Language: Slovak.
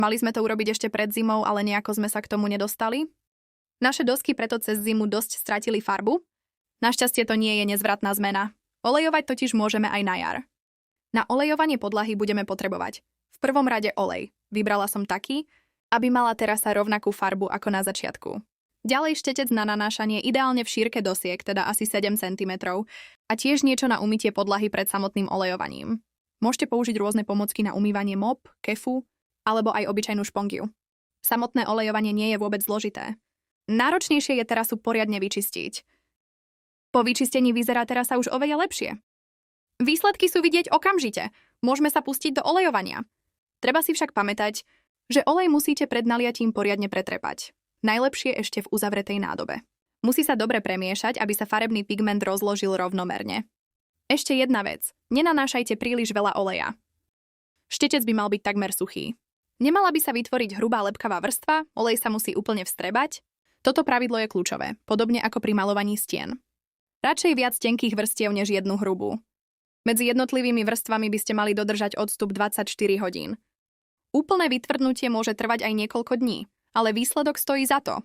Mali sme to urobiť ešte pred zimou, ale nejako sme sa k tomu nedostali. Naše dosky preto cez zimu dosť stratili farbu. Našťastie to nie je nezvratná zmena. Olejovať totiž môžeme aj na jar. Na olejovanie podlahy budeme potrebovať v prvom rade olej. Vybrala som taký, aby mala terasa rovnakú farbu ako na začiatku. Ďalej štetec na nanášanie ideálne v šírke dosiek, teda asi 7 cm, a tiež niečo na umytie podlahy pred samotným olejovaním. Môžete použiť rôzne pomocky na umývanie mop, kefu alebo aj obyčajnú špongiu. Samotné olejovanie nie je vôbec zložité. Náročnejšie je terasu poriadne vyčistiť. Po vyčistení vyzerá terasa už oveľa lepšie. Výsledky sú vidieť okamžite. Môžeme sa pustiť do olejovania. Treba si však pamätať, že olej musíte pred naliatím poriadne pretrepať. Najlepšie ešte v uzavretej nádobe. Musí sa dobre premiešať, aby sa farebný pigment rozložil rovnomerne. Ešte jedna vec. Nenanášajte príliš veľa oleja. Štetec by mal byť takmer suchý. Nemala by sa vytvoriť hrubá lepkavá vrstva, olej sa musí úplne vstrebať. Toto pravidlo je kľúčové, podobne ako pri maľovaní stien. Radšej viac tenkých vrstiev než jednu hrubú. Medzi jednotlivými vrstvami by ste mali dodržať odstup 24 hodín. Úplné vytvrdnutie môže trvať aj niekoľko dní, ale výsledok stojí za to.